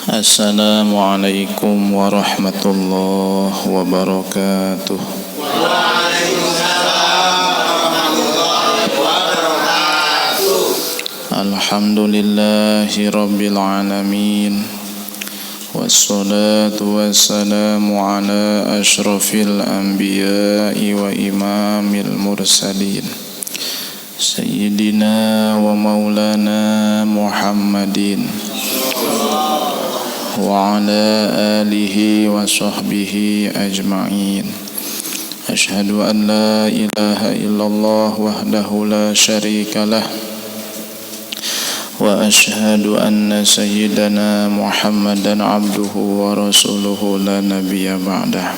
Assalamualaikum warahmatullahi wabarakatuh. Alhamdulillahi rabbil alamin. Wassalatu wassalamu ala ashrafil anbiya'i wa imamil mursalin Sayyidina wa maulana Muhammadin wa ala alihi wa sahbihi ajma'in. Ashhadu an la ilaha illallah wahdahu la syarika lah wa ashhadu anna sayyidana Muhammadan abduhu wa rasuluhu la nabiyya ba'dah.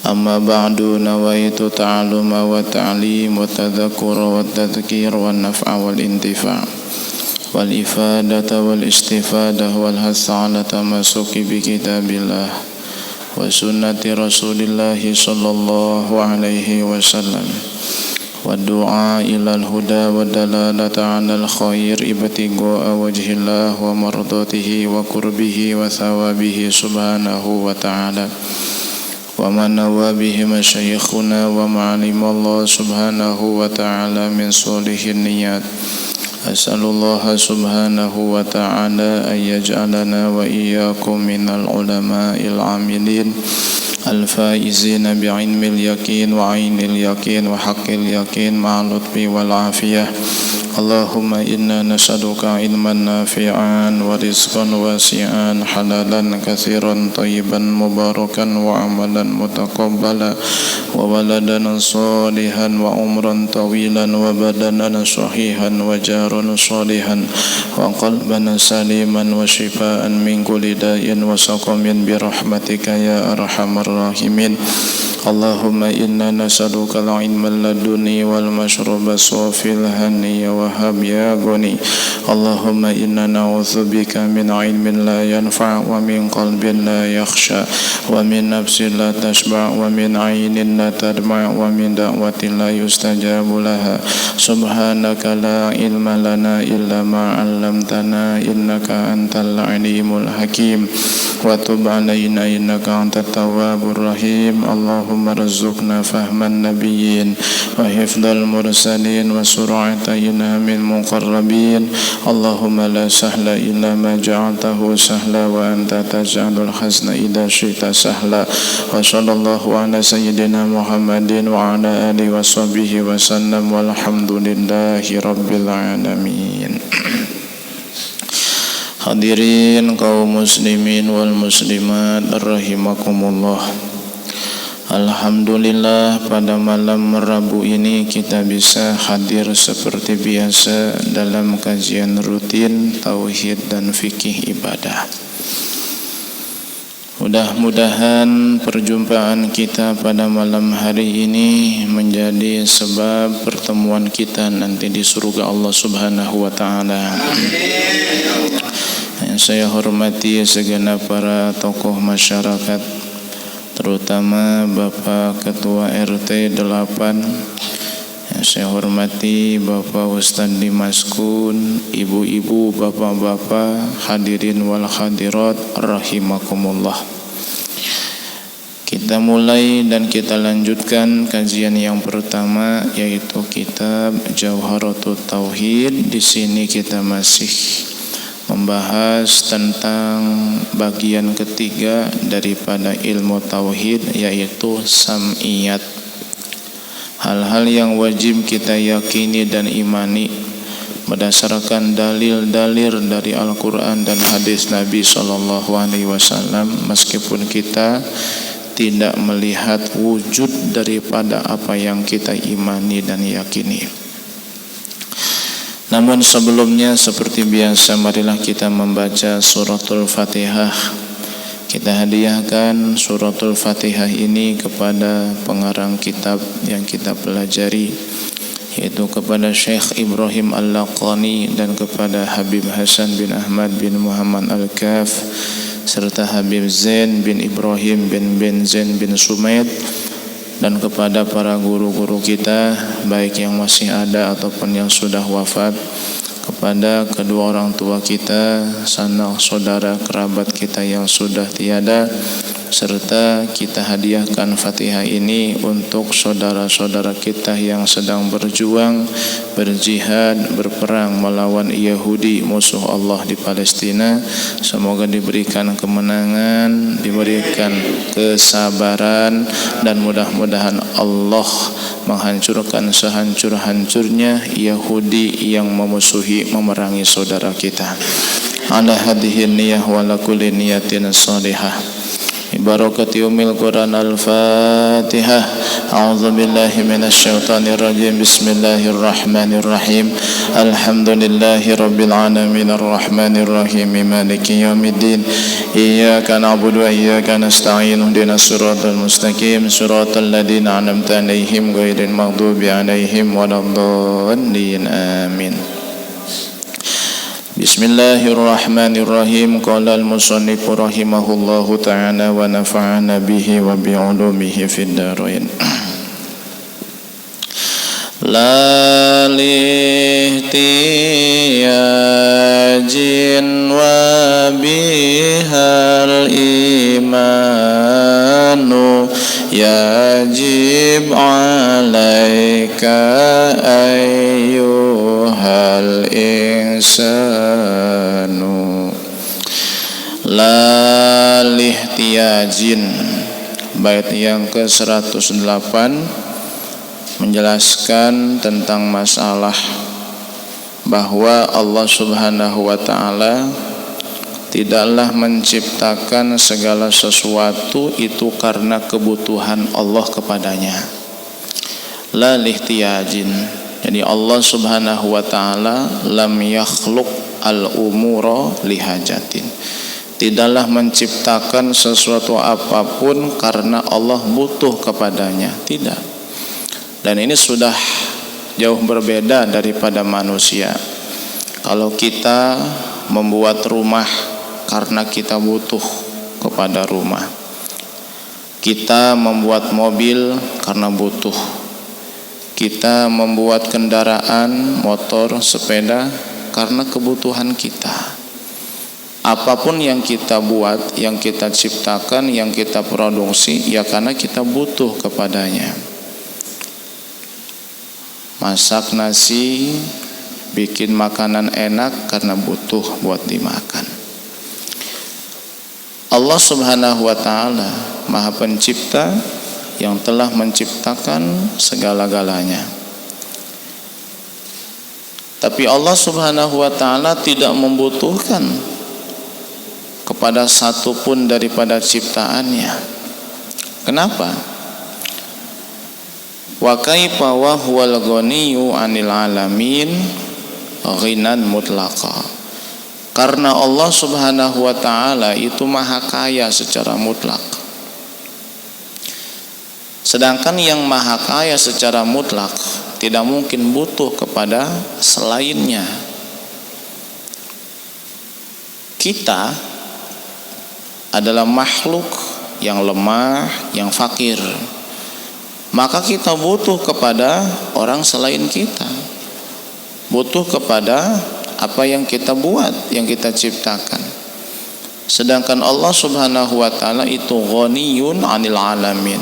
Amma ba'du, nawaitu ta'aluma wa ta'lim wa tadhakkura wa tadhkir wa naf'a wal intifa' wal ifadata wal istifadah wal hasa ala tamasuki bi kitabillah wa sunnati rasulillahi sallallahu alaihi wasallam wa du'a ilal huda wa dalalata ala al khair ibtigha'a wajhillah wa mardatihi wa qurbihi wa thawabihi subhanahu wa ta'ala wa man nawa bihi masyayikhuna wa ma'alim Allah subhanahu wa ta'ala min solihin niyat. As'alullah subhanahu wa ta'ala an yaj'alana wa iyyakum minal ulama'il amilin al-faizina bi'ilmil yakin wa 'ainil yakin wa haqqil yakin ma'al lutfi wal afiyah. Allahumma inna nas'aluka ilman nafi'an wa rizqan wasi'an halalan katsiran thayyiban mubarakan wa amalan mutaqabbala wa waladan salihan wa umran tawilan wa badanan sahihan wa jaran salihan wa qalban saliman wa shifaan min kulli da'in wa saqamin bi rahmatika ya arhamar rahimin. Allahumma inna nas'aluka al-ilma laduni wal mashruba safil hani wa hab ya ghani. Allahumma inna na'udzubika min ilmin la yanfa' wa min qalbin la yakhsha wa min nafsin la tashba' wa min 'ainin la tadma' wa min da'watin la yustajabu laha. Subhanaka la ilma lana illa ma 'allamtana innaka antal alimul hakim wa tub 'alaina innaka antat tawwabur rahim. Allahumma rzuqna fahman nabiyyin wa hifdzal mursalin wa sur'ata ilhamil muqarrabin. Allahumma la sahla illa ma ja'altahu sahla wa anta taj'alul hazna idza syi'ta sahla. Wa sallallahu ala sayyidina Muhammadin wa ala alihi wa sahbihi wa sallam walhamdulillahi rabbil alamin. Hadirin kaum muslimin wal muslimat rahimakumullah. Alhamdulillah, pada malam Rabu ini kita bisa hadir seperti biasa dalam kajian rutin tauhid dan fikih ibadah. Mudah-mudahan perjumpaan kita pada malam hari ini menjadi sebab pertemuan kita nanti di surga Allah Subhanahu wa taala. Yang saya hormati segenap para tokoh masyarakat, terutama Bapak Ketua RT 8, yang saya hormati Bapak Ustadz Dimas Kun, ibu-ibu, bapak-bapak, hadirin wal hadirat rahimakumullah. Kita mulai dan kita lanjutkan kajian yang pertama, yaitu kitab Jawharatut Tauhid. Di sini kita masih membahas tentang bagian ketiga daripada ilmu tauhid, yaitu sam'iyat. Hal-hal yang wajib kita yakini dan imani berdasarkan dalil-dalil dari Al-Quran dan hadis Nabi SAW, meskipun kita tidak melihat wujud daripada apa yang kita imani dan yakini. Namun sebelumnya, seperti biasa, marilah kita membaca suratul Fatihah. Kita hadiahkan suratul Fatihah ini kepada pengarang kitab yang kita pelajari, yaitu kepada Syekh Ibrahim Al-Laqani dan kepada Habib Hasan bin Ahmad bin Muhammad Al-Kaf, serta Habib Zain bin Ibrahim bin Zain bin Sumaid, dan kepada para guru-guru kita, baik yang masih ada ataupun yang sudah wafat, pada kedua orang tua kita, sanak saudara kerabat kita yang sudah tiada, serta kita hadiahkan Fatihah ini untuk saudara-saudara kita yang sedang berjuang, berjihad, berperang melawan Yahudi, musuh Allah di Palestina. Semoga diberikan kemenangan, diberikan kesabaran, dan mudah-mudahan Allah menghancurkan sehancur-hancurnya Yahudi yang memusuhi, memerangi saudara kita. Ala hadhihi niyah wa la kulli niyatin salihah. Barakati umil Quran al-Fatihah. A'udzu billahi minasy syaithanir rajim. Bismillahirrahmanirrahim. Alhamdulillahi rabbil alamin arrahmanir rahim maliki yaumiddin. Iyyaka na'budu wa iyyaka nasta'in. Ihdinas siratal mustaqim, siratal ladzina an'amta 'alaihim ghairil maghdubi 'alaihim waladdallin. Amin. Bismillahirrahmanirrahim. Qala al-musannifu rahimahullahu ta'ala wa nafa'ana bihi wa bi'ulumihi fid dharain. La lihtiyajin wa bihal imanu yajib alaika ayyuhal insanu. La lihtiyajin, bait yang ke-108 menjelaskan tentang masalah bahwa Allah Subhanahu wa ta'ala tidaklah menciptakan segala sesuatu itu karena kebutuhan Allah kepadanya. La lihtiyajin, jadi Allah Subhanahu wa ta'ala lam yakhluq al-umura lihajatin, tidaklah menciptakan sesuatu apapun karena Allah butuh kepadanya, tidak. Dan ini sudah jauh berbeda daripada manusia. Kalau kita membuat rumah karena kita butuh kepada rumah, kita membuat mobil karena butuh, kita membuat kendaraan, motor, sepeda karena kebutuhan kita. Apapun yang kita buat, yang kita ciptakan, yang kita produksi, ya karena kita butuh kepadanya. Masak nasi, bikin makanan enak karena butuh buat dimakan. Allah Subhanahu wa ta'ala Maha Pencipta yang telah menciptakan segala-galanya. Tapi Allah Subhanahu wa ta'ala tidak membutuhkan kepada satupun daripada ciptaannya. Kenapa? Wa kaifa wa huwal ghaniyyu 'anil 'alamin ghinan mutlaqa. Karena Allah Subhanahu wa ta'ala itu maha kaya secara mutlak. Sedangkan yang maha kaya secara mutlak tidak mungkin butuh kepada selainnya. Kita adalah makhluk yang lemah, yang fakir. Maka kita butuh kepada orang selain kita, butuh kepada apa yang kita buat, yang kita ciptakan. Sedangkan Allah Subhanahu wa ta'ala itu ghaniyun 'anil 'alamin,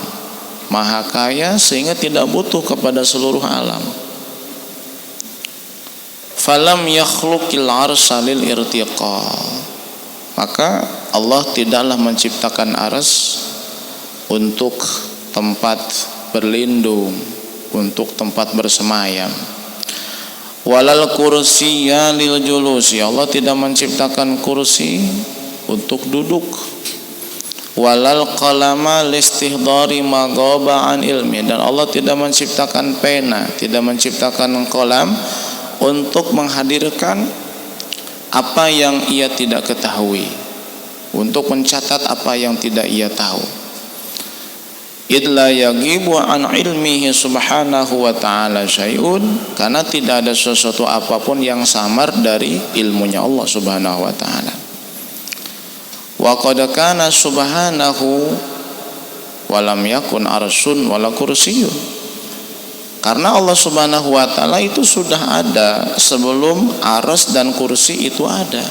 maha kaya sehingga tidak butuh kepada seluruh alam. Falam yakhluqil 'arsya lil irtiqa, maka Allah tidaklah menciptakan arsy untuk tempat berlindung, untuk tempat bersemayam. Walal kursiyya lil julusi, Allah tidak menciptakan kursi untuk duduk. Walal qalama listihdari ma ghaba an ilmi, dan Allah tidak menciptakan pena, tidak menciptakan qalam untuk menghadirkan apa yang ia tidak ketahui, untuk mencatat apa yang tidak ia tahu. Idla yagibu an ilmihi subhanahu wa ta'ala syai'un, karena tidak ada sesuatu apapun yang samar dari ilmunya Allah Subhanahu wa ta'ala. Wa qad kana subhanahu wa lam yakun arsun wala kursiyyun, Karena Allah Subhanahu wa taala itu sudah ada sebelum arsy dan kursi itu ada.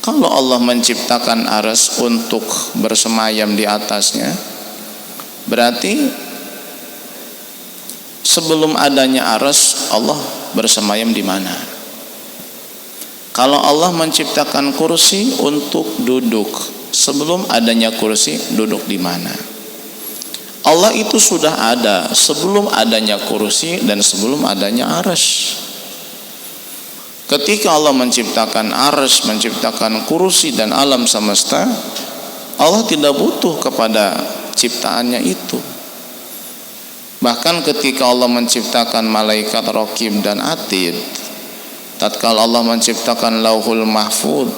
Kalau Allah menciptakan arsy untuk bersemayam di atasnya, berarti sebelum adanya arsy Allah bersemayam di mana? Kalau Allah menciptakan kursi untuk duduk, sebelum adanya kursi duduk di mana? Allah itu sudah ada sebelum adanya kursi dan sebelum adanya arsy. Ketika Allah menciptakan arsy, menciptakan kursi dan alam semesta, Allah tidak butuh kepada ciptaannya itu. Bahkan ketika Allah menciptakan malaikat raqib dan atid, tatkala Allah menciptakan lauhul mahfud,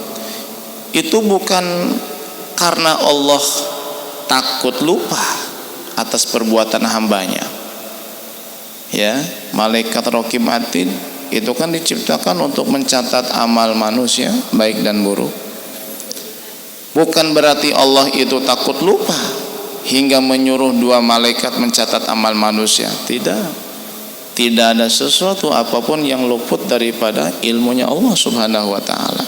itu bukan karena Allah takut lupa atas perbuatan hambanya. Ya, malaikat raqib atid itu kan diciptakan untuk mencatat amal manusia baik dan buruk. Bukan berarti Allah itu takut lupa hingga menyuruh dua malaikat mencatat amal manusia. Tidak ada sesuatu apapun yang luput daripada ilmunya Allah Subhanahu wa taala.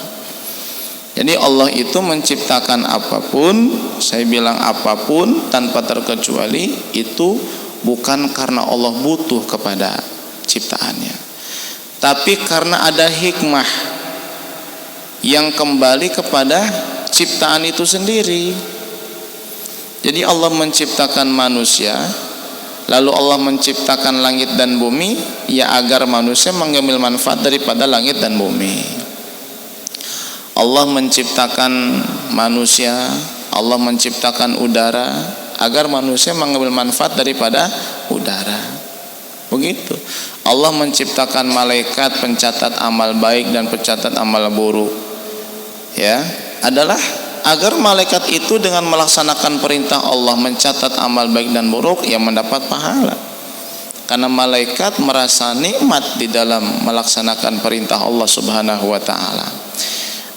Jadi Allah itu menciptakan apapun, saya bilang apapun tanpa terkecuali, itu bukan karena Allah butuh kepada ciptaannya, tapi karena ada hikmah yang kembali kepada ciptaan itu sendiri. Jadi Allah menciptakan manusia, lalu Allah menciptakan langit dan bumi, ya agar manusia mengambil manfaat daripada langit dan bumi. Allah menciptakan manusia, Allah menciptakan udara agar manusia mengambil manfaat daripada udara. Begitu. Allah menciptakan malaikat pencatat amal baik dan pencatat amal buruk. Ya, adalah agar malaikat itu dengan melaksanakan perintah Allah mencatat amal baik dan buruk yang mendapat pahala. Karena malaikat merasa nikmat di dalam melaksanakan perintah Allah Subhanahu wa taala.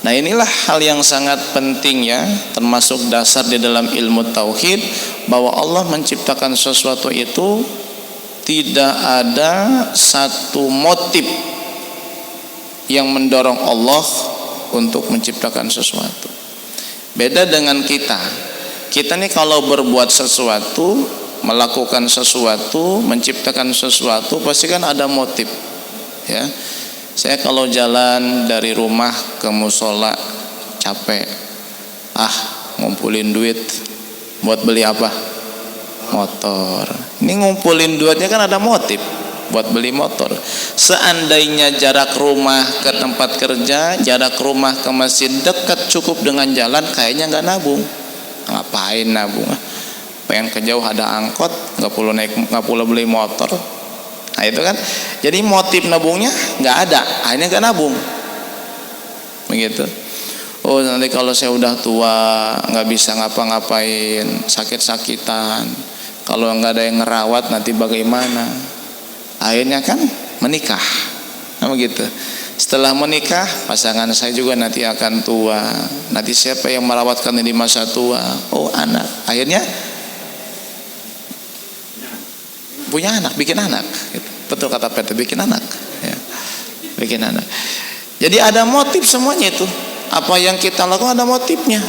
Nah, inilah hal yang sangat penting ya, termasuk dasar di dalam ilmu tauhid, bahwa Allah menciptakan sesuatu itu tidak ada satu motif yang mendorong Allah untuk menciptakan sesuatu. Beda dengan kita. Kita nih kalau berbuat sesuatu, melakukan sesuatu, menciptakan sesuatu, pasti kan ada motif. Ya. Saya kalau jalan dari rumah ke musola capek, ngumpulin duit buat beli apa? Motor. Ini ngumpulin duitnya kan ada motif buat beli motor. Seandainya jarak rumah ke tempat kerja, jarak rumah ke masjid dekat cukup dengan jalan, kayaknya nggak nabung. Ngapain nabung? Pengen ke jauh ada angkot, nggak perlu beli motor. Nah itu kan, jadi motif nabungnya nggak ada, akhirnya nggak nabung, begitu. Oh, nanti kalau saya udah tua nggak bisa ngapa-ngapain, sakit-sakitan, kalau nggak ada yang ngerawat nanti bagaimana? Akhirnya kan menikah, nah begitu. Setelah menikah, pasangan saya juga nanti akan tua, nanti siapa yang merawatkan di masa tua? Oh, anak. Akhirnya punya anak, bikin anak, gitu. Betul kata Peter, bikin anak, ya. Bikin anak. Jadi ada motif semuanya itu. Apa yang kita lakukan ada motifnya.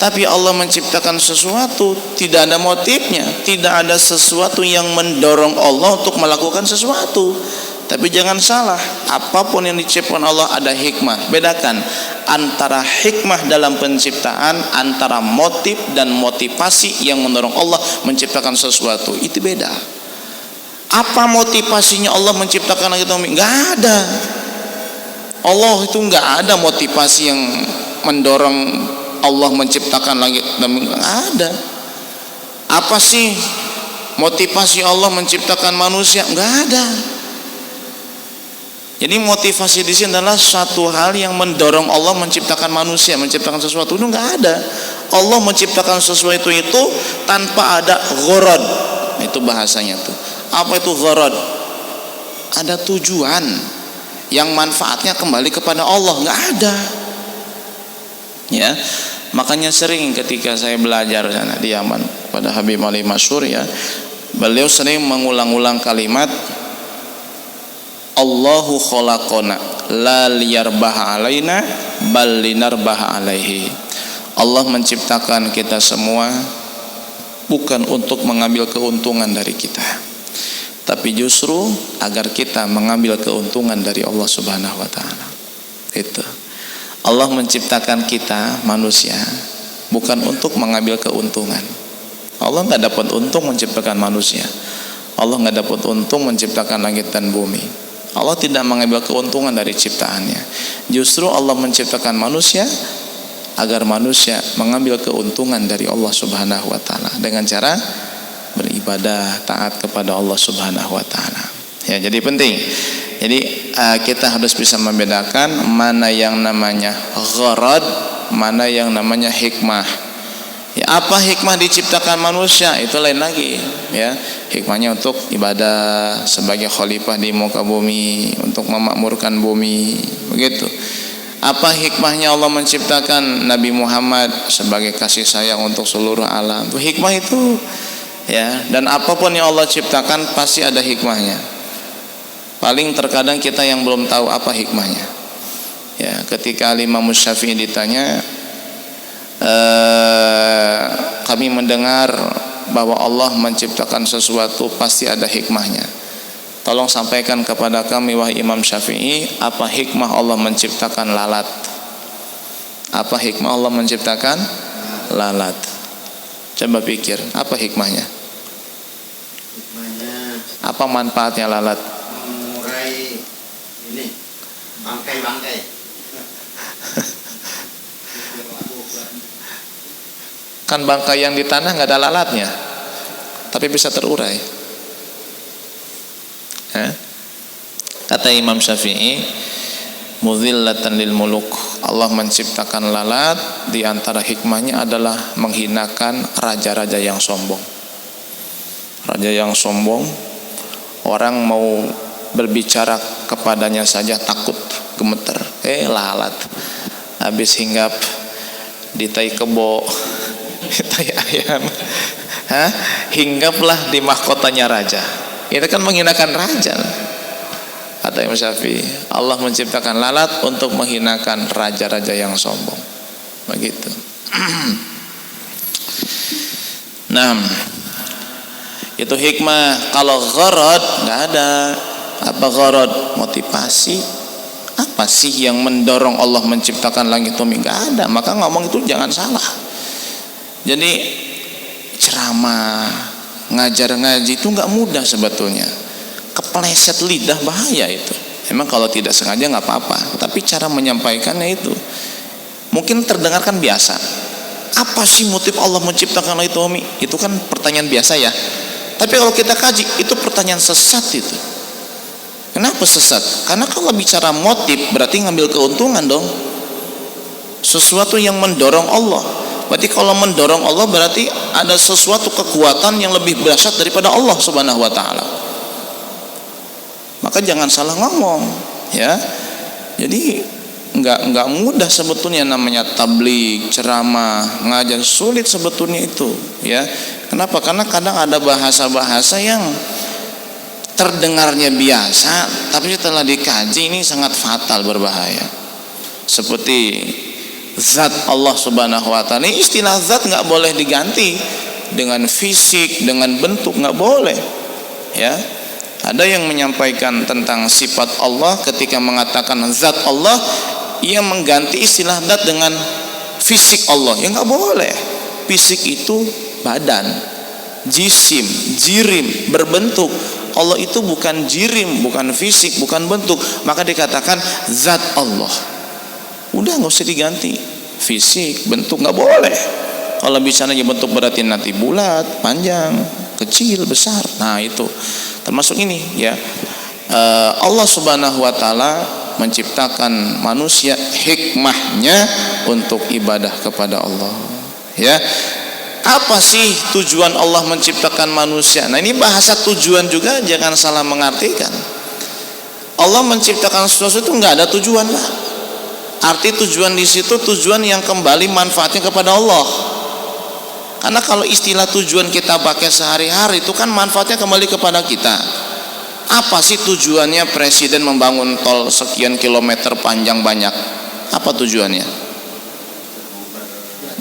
Tapi Allah menciptakan sesuatu tidak ada motifnya, tidak ada sesuatu yang mendorong Allah untuk melakukan sesuatu. Tapi jangan salah, apapun yang diciptakan Allah ada hikmah. Bedakan antara hikmah dalam penciptaan, antara motif dan motivasi yang mendorong Allah menciptakan sesuatu, itu beda. Apa motivasinya Allah menciptakan langit dan bumi? Nggak ada. Allah itu nggak ada motivasi yang mendorong Allah menciptakan langit dan bumi. Nggak ada. Apa sih motivasi Allah menciptakan manusia? Nggak ada. Jadi motivasi di sini adalah suatu hal yang mendorong Allah menciptakan manusia, menciptakan sesuatu. Itu nggak ada. Allah menciptakan sesuatu itu tanpa ada gharad. Itu bahasanya tuh. Apa itu gharad? Ada tujuan yang manfaatnya kembali kepada Allah. Nggak ada. Ya, makanya sering ketika saya belajar sana di Yaman pada Habib Ali Masyhur ya, beliau sering mengulang-ulang kalimat Allahu khalaqona la liyarbaha alaina bal linarbaha alaihi. Allah menciptakan kita semua bukan untuk mengambil keuntungan dari kita, tapi justru agar kita mengambil keuntungan dari Allah Subhanahu wa taala. Itu. Allah menciptakan kita manusia bukan untuk mengambil keuntungan. Allah enggak dapat untung menciptakan manusia. Allah enggak dapat untung menciptakan langit dan bumi. Allah tidak mengambil keuntungan dari ciptaannya. Justru Allah menciptakan manusia agar manusia mengambil keuntungan dari Allah Subhanahu wa taala dengan cara beribadah, taat kepada Allah Subhanahu wa taala. Ya, jadi penting. Jadi kita harus bisa membedakan mana yang namanya gharad, mana yang namanya hikmah. Ya, apa hikmah diciptakan manusia itu lain lagi, ya. Hikmahnya untuk ibadah sebagai khalifah di muka bumi, untuk memakmurkan bumi, begitu. Apa hikmahnya Allah menciptakan Nabi Muhammad sebagai kasih sayang untuk seluruh alam? Itu hikmah itu, ya. Dan apapun yang Allah ciptakan pasti ada hikmahnya. Paling terkadang kita yang belum tahu apa hikmahnya. Ya, ketika Imam Syafi'i ditanya, kami mendengar bahwa Allah menciptakan sesuatu pasti ada hikmahnya. Tolong sampaikan kepada kami wahai Imam Syafi'i, apa hikmah Allah menciptakan lalat? Apa hikmah Allah menciptakan lalat? Coba pikir, apa hikmahnya? Apa manfaatnya lalat? Mengurai ini bangkai-bangkai. Kan bangkai yang di tanah nggak ada lalatnya, tapi bisa terurai. Ya. Kata Imam Syafi'i, mudhillatan lil muluk. Allah menciptakan lalat, di antara hikmahnya adalah menghinakan raja-raja yang sombong. Raja yang sombong, orang mau berbicara kepadanya saja takut, gemeter. Lalat habis hinggap di tai kebo, tai ayam, hinggaplah di mahkotanya raja. Itu kan menghinakan raja. Kata Imam Syafi'i, Allah menciptakan lalat untuk menghinakan raja-raja yang sombong. Begitu. Nah, itu hikmah. Kalau gharad nggak ada. Apa gharad? Motivasi. Apa sih yang mendorong Allah menciptakan langit bumi? Nggak ada. Maka ngomong itu jangan salah. Jadi ceramah, ngajar ngaji itu nggak mudah sebetulnya. Kepleset lidah bahaya itu. Emang kalau tidak sengaja nggak apa-apa, tapi cara menyampaikannya itu mungkin terdengarkan biasa. Apa sih motif Allah menciptakan langit bumi? Itu kan pertanyaan biasa ya. Tapi kalau kita kaji, itu pertanyaan sesat itu. Kenapa sesat? Karena kalau bicara motif berarti ngambil keuntungan dong. Sesuatu yang mendorong Allah. Berarti kalau mendorong Allah berarti ada sesuatu kekuatan yang lebih dahsyat daripada Allah Subhanahu wa taala. Maka jangan salah ngomong, ya. Jadi enggak mudah sebetulnya namanya tabligh, ceramah, ngajar, sulit sebetulnya itu, ya. Kenapa? Karena kadang ada bahasa-bahasa yang terdengarnya biasa, tapi setelah dikaji ini sangat fatal, berbahaya. Seperti zat Allah Subhanahu wa taala. Ini istilah zat nggak boleh diganti dengan fisik, dengan bentuk, nggak boleh. Ya. Ada yang menyampaikan tentang sifat Allah ketika mengatakan zat Allah, ia mengganti istilah zat dengan fisik Allah. Ya nggak boleh. Fisik itu badan, jisim, jirim, berbentuk. Allah itu bukan jirim, bukan fisik, bukan bentuk. Maka dikatakan zat Allah. Udah nggak usah diganti fisik, bentuk, nggak boleh. Kalau bicaranya bentuk berarti nanti bulat, panjang, kecil, besar. Nah itu termasuk ini ya. Allah Subhanahu wa taala menciptakan manusia, hikmahnya untuk ibadah kepada Allah. Ya. Apa sih tujuan Allah menciptakan manusia? Nah ini bahasa tujuan juga jangan salah mengartikan. Allah menciptakan sesuatu itu nggak ada tujuan lah. Arti tujuan di situ tujuan yang kembali manfaatnya kepada Allah. Karena kalau istilah tujuan kita pakai sehari-hari itu kan manfaatnya kembali kepada kita. Apa sih tujuannya presiden membangun tol sekian kilometer panjang banyak? Apa tujuannya?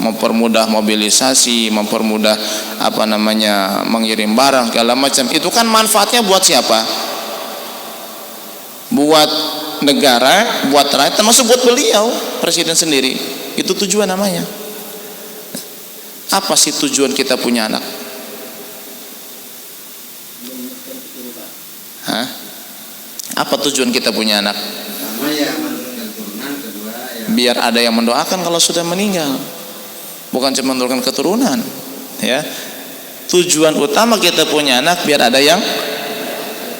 Mempermudah mobilisasi, mempermudah mengirim barang segala macam. Itu kan manfaatnya buat siapa? Buat negara, buat rakyat, termasuk buat beliau, presiden sendiri. Itu tujuan namanya. Apa sih tujuan kita punya anak? Hah? Apa tujuan kita punya anak? Pertama ya menurunkan turunan, kedua ya Biar ada yang mendoakan kalau sudah meninggal. Bukan cuma menurunkan keturunan, ya. Tujuan utama kita punya anak biar ada yang,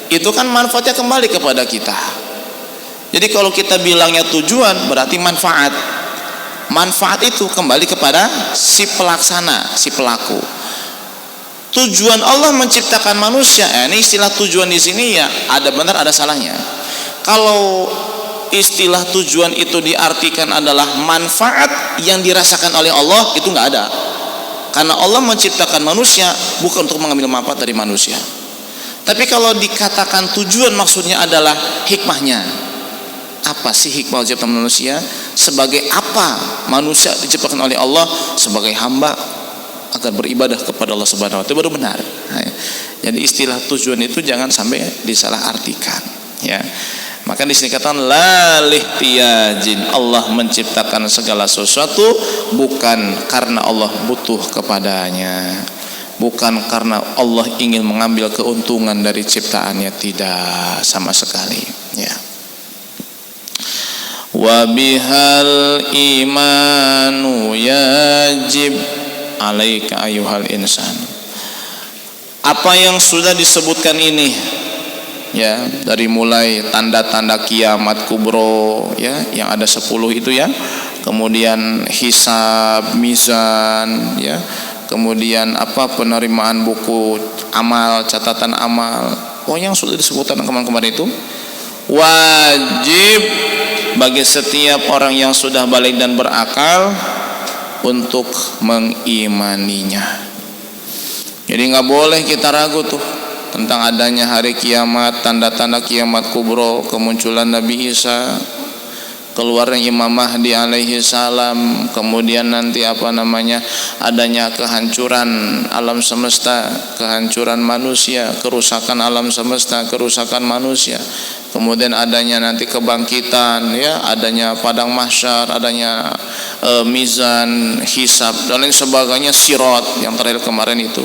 itu kan manfaatnya kembali kepada kita. Jadi kalau kita bilangnya tujuan berarti manfaat. Manfaat itu kembali kepada si pelaksana, si pelaku. Tujuan Allah menciptakan manusia, ini istilah tujuan di sini ya ada benar ada salahnya. Kalau istilah tujuan itu diartikan adalah manfaat yang dirasakan oleh Allah, itu nggak ada. Karena Allah menciptakan manusia bukan untuk mengambil manfaat dari manusia. Tapi kalau dikatakan tujuan maksudnya adalah hikmahnya. Apa sih hikmah ciptaan manusia? Sebagai apa manusia diciptakan oleh Allah? Sebagai hamba agar beribadah kepada Allah Subhanahu wa taala. Itu baru benar. Jadi istilah tujuan itu jangan sampai disalahartikan, ya. Maka di sini katakan lalih tiyajin, Allah menciptakan segala sesuatu bukan karena Allah butuh kepadanya, bukan karena Allah ingin mengambil keuntungan dari ciptaannya, tidak sama sekali, ya. Wa bihal imanu yajib alaika ayuhal insan. Apa yang sudah disebutkan ini, ya, dari mulai tanda-tanda kiamat kubro, ya, yang ada 10 itu, ya, kemudian hisab, mizan, ya, kemudian penerimaan buku amal, catatan amal, yang sudah disebutkan kemarin-kemarin itu wajib bagi setiap orang yang sudah balik dan berakal untuk mengimaninya. Jadi nggak boleh kita ragu tuh tentang adanya hari kiamat, tanda-tanda kiamat kubro, kemunculan Nabi Isa, keluarnya Imam Mahdi alaihi salam, kemudian nanti adanya kehancuran alam semesta, kehancuran manusia, kerusakan alam semesta, kerusakan manusia, kemudian adanya nanti kebangkitan, ya, adanya padang mahsyar, adanya mizan, hisab dan lain sebagainya, sirat yang terakhir kemarin itu.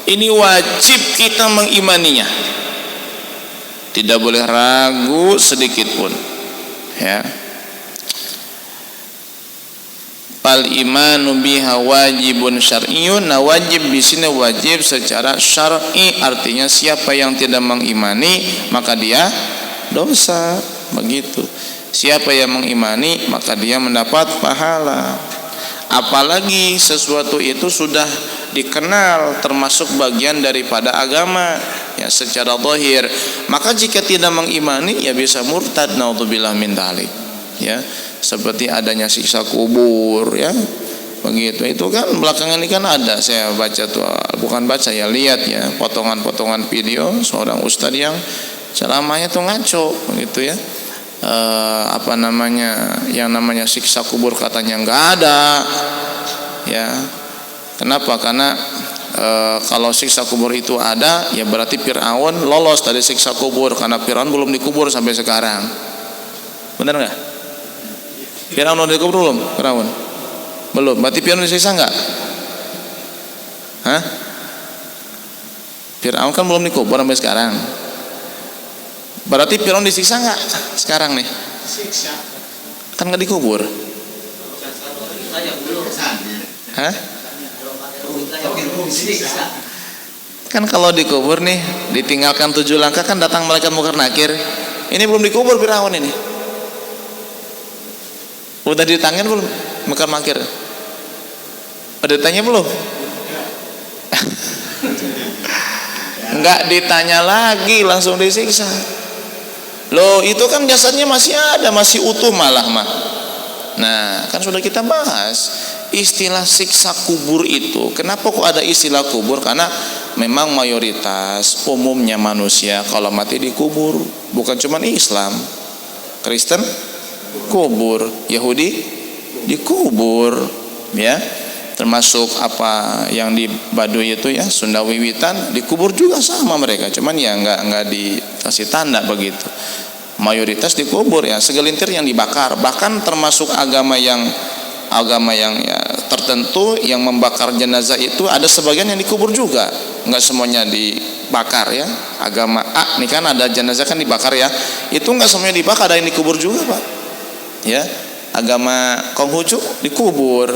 Ini wajib kita mengimaninya, tidak boleh ragu sedikit pun, ya. Fal imanu biha wajibun syar'iyyun. Nah, wajib di sini wajib secara syar'i, artinya siapa yang tidak mengimani maka dia dosa, begitu. Siapa yang mengimani maka dia mendapat pahala. Apalagi sesuatu itu sudah dikenal termasuk bagian daripada agama, ya, secara zahir. Maka jika tidak mengimani ya bisa murtad, naudzubillah min dzalik, ya. Seperti adanya siksa kubur, ya, begitu. Itu kan belakangan ini kan ada, saya baca tuh, bukan baca ya, lihat ya, potongan-potongan video seorang ustadz yang ceramahnya tuh ngaco, begitu, ya. Yang namanya siksa kubur katanya nggak ada, ya. Kenapa? Karena kalau siksa kubur itu ada, ya berarti Fir'aun lolos dari siksa kubur, karena Fir'aun belum dikubur sampai sekarang. Benar nggak? Fir'aun udah dikubur belum? Fir'aun belum. Berarti Fir'aun disiksa nggak? Hah? Fir'aun kan belum dikubur sampai sekarang. Berarti Fir'aun disiksa nggak sekarang nih? Siksa. Kan nggak dikubur. Hah? Kan kalau dikubur nih, ditinggalkan 7 langkah kan datang malaikat mungkar nakir. Ini belum dikubur Fir'aun ini. Udah ditanya belum mungkar nakir? Udah ditanya belum? Enggak ditanya lagi, langsung disiksa. Loh, itu kan jasadnya masih ada, masih utuh malah mah. Nah, kan sudah kita bahas. istilah siksa kubur itu, kenapa kok ada istilah kubur? Karena memang mayoritas umumnya manusia kalau mati dikubur. Bukan cuma Islam, Kristen kubur, Yahudi dikubur, ya. Termasuk apa yang di Baduy itu ya, Sunda Wiwitan dikubur juga sama mereka, cuman ya nggak dikasih tanda begitu. Mayoritas dikubur ya, segelintir yang dibakar. Bahkan termasuk agama yang ya tertentu yang membakar jenazah itu ada sebagian yang dikubur juga, nggak semuanya dibakar ya. Agama A nih kan ada jenazah kan dibakar ya, itu nggak semuanya dibakar, ada yang dikubur juga Pak ya. Agama Konghucu dikubur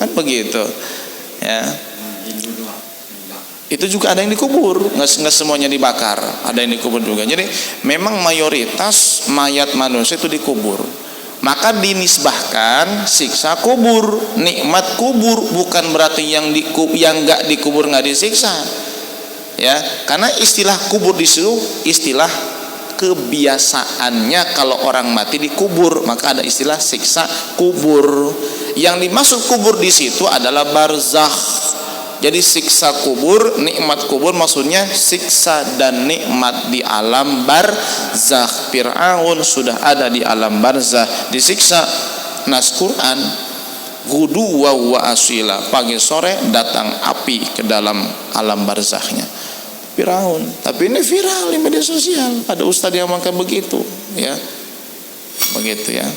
kan begitu ya, itu juga ada yang dikubur, nggak semuanya dibakar, ada yang dikubur juga. Jadi memang mayoritas mayat manusia itu dikubur. Maka dinisbahkan siksa kubur, nikmat kubur, bukan berarti yang nggak dikubur nggak disiksa, ya. Karena istilah kubur di situ istilah kebiasaannya kalau orang mati dikubur, maka ada istilah siksa kubur. Yang dimaksud kubur di situ adalah barzakh. Jadi siksa kubur, nikmat kubur maksudnya siksa dan nikmat di alam barzakh. Fir'aun sudah ada di alam barzakh disiksa. Nas Quran, gudu wa asila, pagi sore datang api ke dalam alam barzakhnya Fir'aun. Tapi ini viral di media sosial, ada ustadz yang makan begitu ya, begitu ya.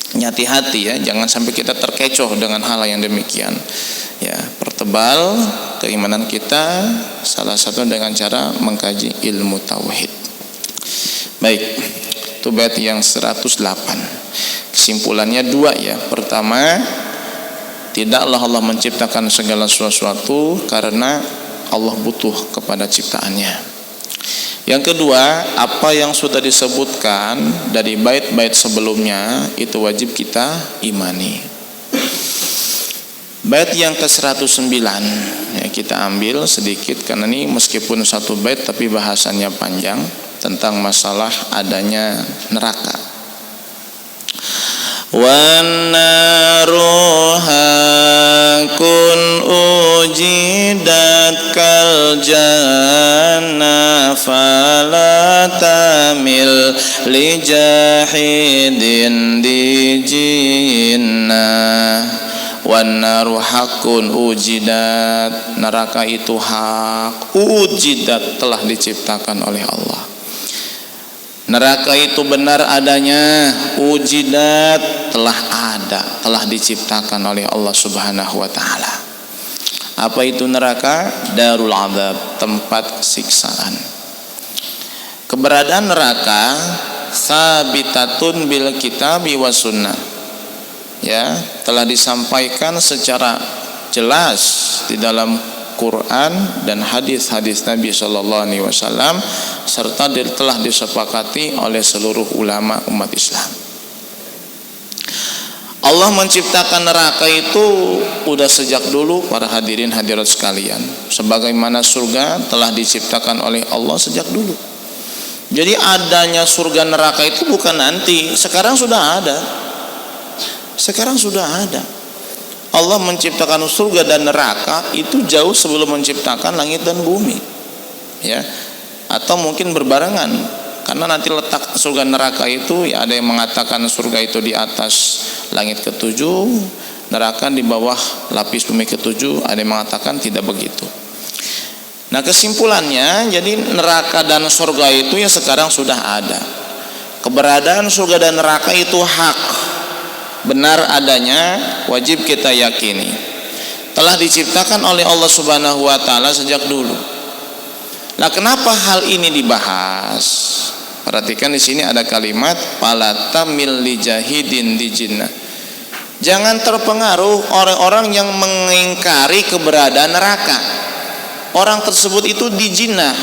Hati-hati ya, jangan sampai kita terkecoh dengan hal yang demikian ya. Pertebal keimanan kita salah satu dengan cara mengkaji ilmu tauhid. Baik, itu bait yang 108. Kesimpulannya dua ya. Pertama, tidaklah Allah menciptakan segala sesuatu karena Allah butuh kepada ciptaannya. Yang kedua, apa yang sudah disebutkan dari bait-bait sebelumnya itu wajib kita imani. Bait yang ke-109 ya, kita ambil sedikit karena ini meskipun satu bait tapi bahasannya panjang tentang masalah adanya neraka. Wan naru hakun ujidat kal jannah fala tamil li jahidin di jinnah. Wan naru hakun ujidat, neraka itu hak, ujidat telah diciptakan oleh Allah. Neraka itu benar adanya, ujidat telah ada, telah diciptakan oleh Allah Subhanahu wa taala. Apa itu neraka? Darul Adzab, tempat siksaan. Keberadaan neraka sabitatun bil kitabi was sunnah. Ya, telah disampaikan secara jelas di dalam Quran dan hadis-hadis Nabi Sallallahu Alaihi Wasallam serta telah disepakati oleh seluruh ulama umat Islam. Allah menciptakan neraka itu udah sejak dulu para hadirin hadirat sekalian. Sebagaimana surga telah diciptakan oleh Allah sejak dulu. Jadi adanya surga neraka itu bukan nanti, sekarang sudah ada. Sekarang sudah ada. Allah menciptakan surga dan neraka itu jauh sebelum menciptakan langit dan bumi, ya. Atau mungkin berbarengan, karena nanti letak surga neraka itu ya, ada yang mengatakan surga itu di atas langit ketujuh, neraka di bawah lapis bumi ketujuh, ada yang mengatakan tidak begitu. Nah kesimpulannya, jadi neraka dan surga itu ya sekarang sudah ada. Keberadaan surga dan neraka itu hak, benar adanya, wajib kita yakini. Telah diciptakan oleh Allah Subhanahu wa taala sejak dulu. Nah, kenapa hal ini dibahas? Perhatikan di sini ada kalimat palatamil li jahidin di jinnah. Jangan terpengaruh orang-orang yang mengingkari keberadaan neraka. Orang tersebut itu di jinnah,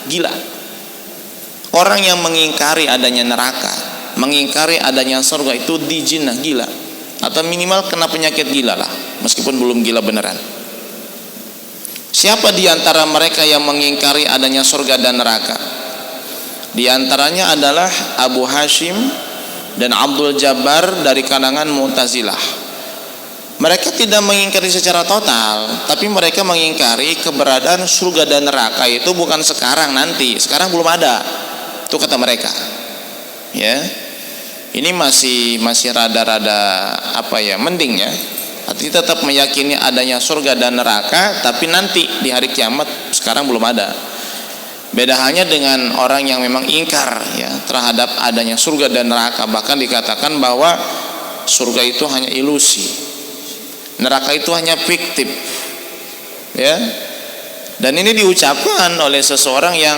gila. Orang yang mengingkari adanya neraka, mengingkari adanya surga itu di jinnah, gila, atau minimal kena penyakit gila lah, meskipun belum gila beneran. Siapa di antara mereka yang mengingkari adanya surga dan neraka? Di antaranya adalah Abu Hashim dan Abdul Jabbar dari kalangan Mu'tazilah. Mereka tidak mengingkari secara total, tapi mereka mengingkari keberadaan surga dan neraka itu bukan sekarang, nanti. Sekarang belum ada. Itu kata mereka. Ya. Ini masih rada-rada mending ya. Artinya tetap meyakini adanya surga dan neraka, tapi nanti di hari kiamat, sekarang belum ada. Beda halnya dengan orang yang memang ingkar ya terhadap adanya surga dan neraka, bahkan dikatakan bahwa surga itu hanya ilusi, neraka itu hanya fiktif, ya. Dan ini diucapkan oleh seseorang yang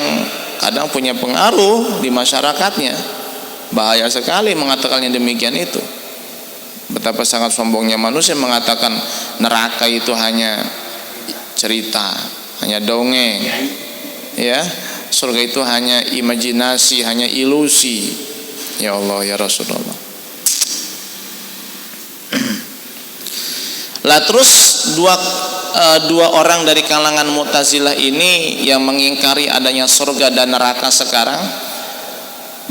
kadang punya pengaruh di masyarakatnya. Bahaya sekali mengatakannya demikian itu. Betapa sangat sombongnya manusia mengatakan neraka itu hanya cerita, hanya dongeng, ya. Surga itu hanya imajinasi, hanya ilusi. Ya Allah, ya Rasulullah. Lah terus dua orang dari kalangan Mu'tazilah ini yang mengingkari adanya surga dan neraka sekarang,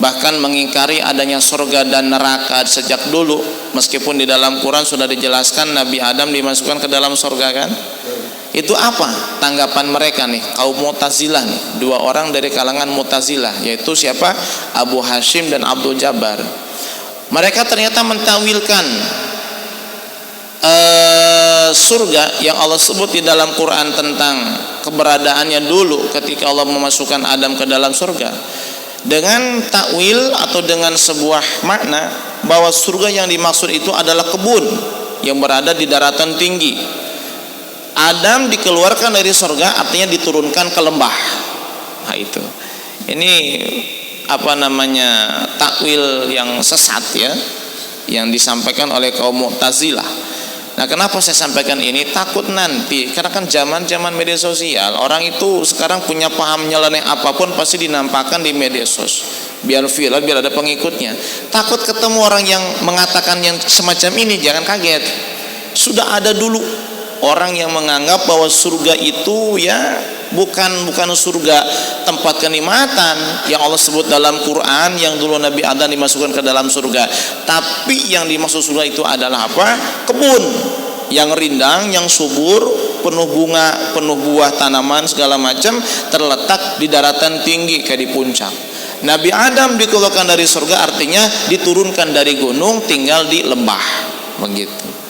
bahkan mengingkari adanya surga dan neraka sejak dulu, meskipun di dalam Quran sudah dijelaskan Nabi Adam dimasukkan ke dalam surga kan? Itu apa tanggapan mereka nih, kaum Mu'tazilah nih, dua orang dari kalangan Mu'tazilah, yaitu siapa? Abu Hashim dan Abdul Jabbar. Mereka ternyata mentawilkan surga yang Allah sebut di dalam Quran tentang keberadaannya dulu ketika Allah memasukkan Adam ke dalam surga, dengan takwil atau dengan sebuah makna bahwa surga yang dimaksud itu adalah kebun yang berada di daratan tinggi. Adam dikeluarkan dari surga artinya diturunkan ke lembah. Nah itu, ini takwil yang sesat ya, yang disampaikan oleh kaum Mu'tazilah. Nah, kenapa saya sampaikan ini? Takut nanti, karena kan zaman media sosial, orang itu sekarang punya paham nyeleneh apapun pasti dinampakkan di media sosial, biar viral, biar ada pengikutnya. Takut ketemu orang yang mengatakan yang semacam ini, jangan kaget. Sudah ada dulu orang yang menganggap bahwa surga itu ya bukan surga tempat kenikmatan yang Allah sebut dalam Quran, yang dulu Nabi Adam dimasukkan ke dalam surga, tapi yang dimaksud surga itu adalah apa? Kebun yang rindang, yang subur, penuh bunga, penuh buah, tanaman segala macam, terletak di daratan tinggi kayak di puncak. Nabi Adam dikeluarkan dari surga artinya diturunkan dari gunung, tinggal di lembah, begitu.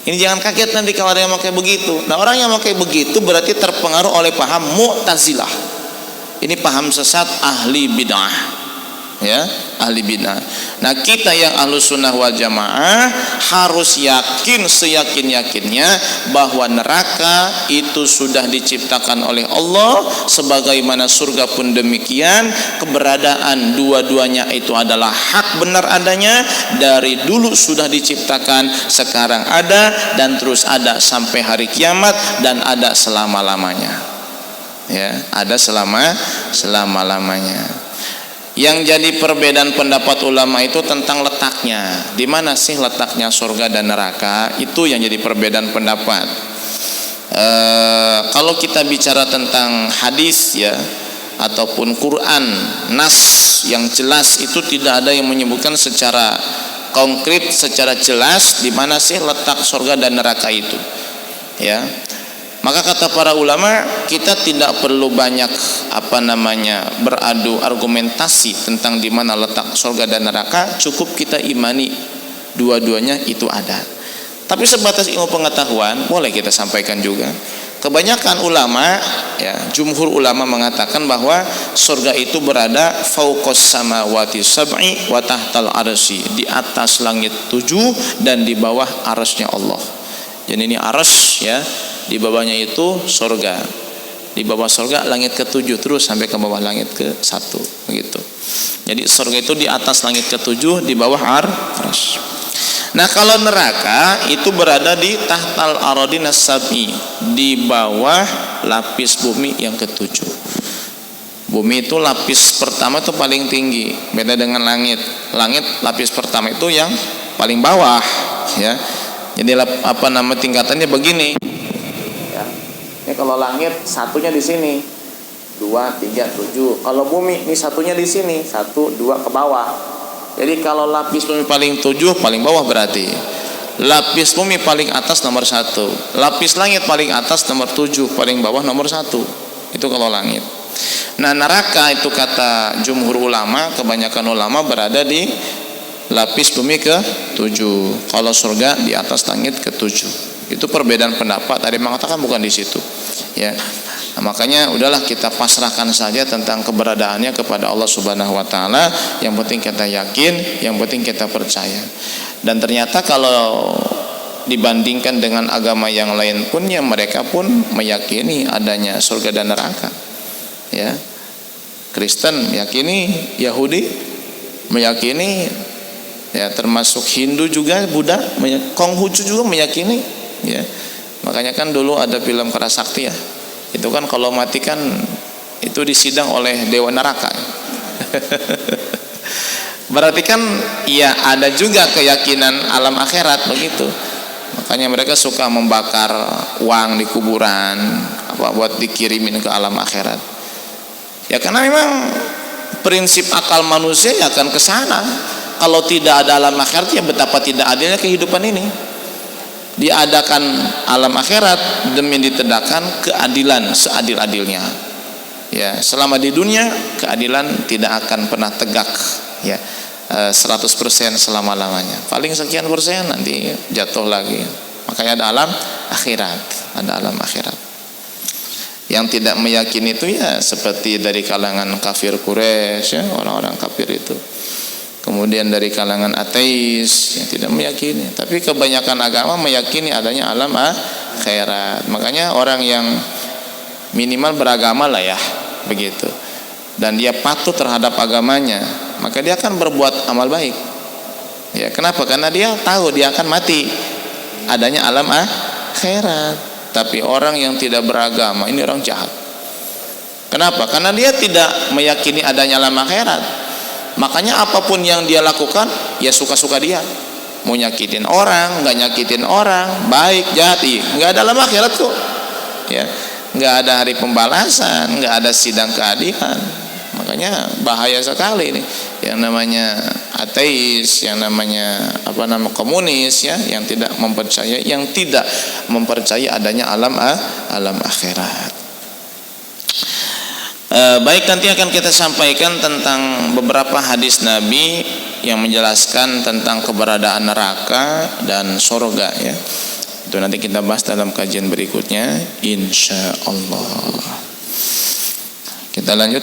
Ini jangan kaget nanti kalau ada yang pakai begitu. Nah, orang yang pakai begitu berarti terpengaruh oleh paham Mu'tazilah. Ini paham sesat ahli bid'ah, ya, ahli bid'ah. Nah, kita yang Ahlus Sunnah wal Jamaah harus yakin seyakin-yakinnya bahwa neraka itu sudah diciptakan oleh Allah, sebagaimana surga pun demikian. Keberadaan dua-duanya itu adalah hak benar adanya, dari dulu sudah diciptakan, sekarang ada dan terus ada sampai hari kiamat, dan ada selama-lamanya. Ya, ada selama-lamanya. Yang jadi perbedaan pendapat ulama itu tentang letaknya. Di mana sih letaknya surga dan neraka? Itu yang jadi perbedaan pendapat. Kalau kita bicara tentang hadis ya, ataupun Quran, nas yang jelas, itu tidak ada yang menyebutkan secara konkret, secara jelas di mana sih letak surga dan neraka itu. Ya. Maka kata para ulama, kita tidak perlu banyak beradu argumentasi tentang di mana letak surga dan neraka, cukup kita imani dua-duanya itu ada. Tapi sebatas ilmu pengetahuan boleh kita sampaikan juga. Kebanyakan ulama ya, jumhur ulama mengatakan bahwa surga itu berada fauqas samawati sab'i wa tahtal arsy, di atas langit 7 dan di bawah arasnya Allah. Jadi ini aras ya, di bawahnya itu surga, di bawah surga langit ke-7 terus sampai ke bawah langit ke-1 begitu. Jadi surga itu di atas langit ke-7, di bawah arsy. Nah, kalau neraka itu berada di tahtal aradin as-sab'i, di bawah lapis bumi yang ke-7. Bumi itu lapis pertama itu paling tinggi, beda dengan langit. Langit lapis pertama itu yang paling bawah ya. Jadi tingkatannya begini. Ini kalau langit satunya di sini, 2, 3, 7. Kalau bumi ini satunya di sini, 1, 2 ke bawah. Jadi kalau lapis bumi paling 7, paling bawah berarti. lapis bumi paling atas nomor 1, lapis langit paling atas nomor 7, paling bawah nomor 1. Itu kalau langit. Nah, neraka itu kata jumhur ulama, kebanyakan ulama berada di lapis bumi ke-7. Kalau surga di atas langit ke-7. Itu perbedaan pendapat. Ada yang mengatakan bukan di situ. Ya. Nah, makanya udahlah kita pasrahkan saja tentang keberadaannya kepada Allah Subhanahu wa taala. Yang penting kita yakin, yang penting kita percaya. Dan ternyata kalau dibandingkan dengan agama yang lain pun, ya mereka pun meyakini adanya surga dan neraka. Ya. Kristen meyakini, Yahudi meyakini, ya termasuk Hindu juga, Buddha, Konghucu juga meyakini, ya. Makanya kan dulu ada film Kerasakti ya. Itu kan kalau mati kan itu disidang oleh dewa neraka. Berarti kan ya ada juga keyakinan alam akhirat begitu. Makanya mereka suka membakar uang di kuburan buat dikirimin ke alam akhirat. Ya karena memang prinsip akal manusia ya akan ke sana. Kalau tidak ada alam akhirat, ya betapa tidak adilnya kehidupan ini. Diadakan alam akhirat demi ditegakkan keadilan seadil-adilnya. Ya, selama di dunia keadilan tidak akan pernah tegak, ya 100% selama-lamanya. Paling sekian persen nanti jatuh lagi. Makanya ada alam akhirat, ada alam akhirat. Yang tidak meyakini itu ya seperti dari kalangan kafir Quraisy, ya, orang-orang kafir itu. Kemudian dari kalangan ateis yang tidak meyakini, tapi kebanyakan agama meyakini adanya alam akhirat. Makanya orang yang minimal beragama lah ya, begitu. Dan dia patuh terhadap agamanya, maka dia akan berbuat amal baik. Ya, kenapa? Karena dia tahu dia akan mati. Adanya alam akhirat. Tapi orang yang tidak beragama ini orang jahat. Kenapa? Karena dia tidak meyakini adanya alam akhirat. Makanya apapun yang dia lakukan ya suka-suka dia. Mau nyakitin orang, nggak nyakitin orang, baik, jahat, nggak ada alam akhirat kok. Ya, nggak ada hari pembalasan, nggak ada sidang keadilan. Makanya bahaya sekali nih yang namanya ateis, yang namanya komunis, ya, yang tidak mempercayai adanya alam akhirat. Baik, nanti akan kita sampaikan tentang beberapa hadis Nabi yang menjelaskan tentang keberadaan neraka dan surga, ya. Itu nanti kita bahas dalam kajian berikutnya, insya Allah. Kita lanjut.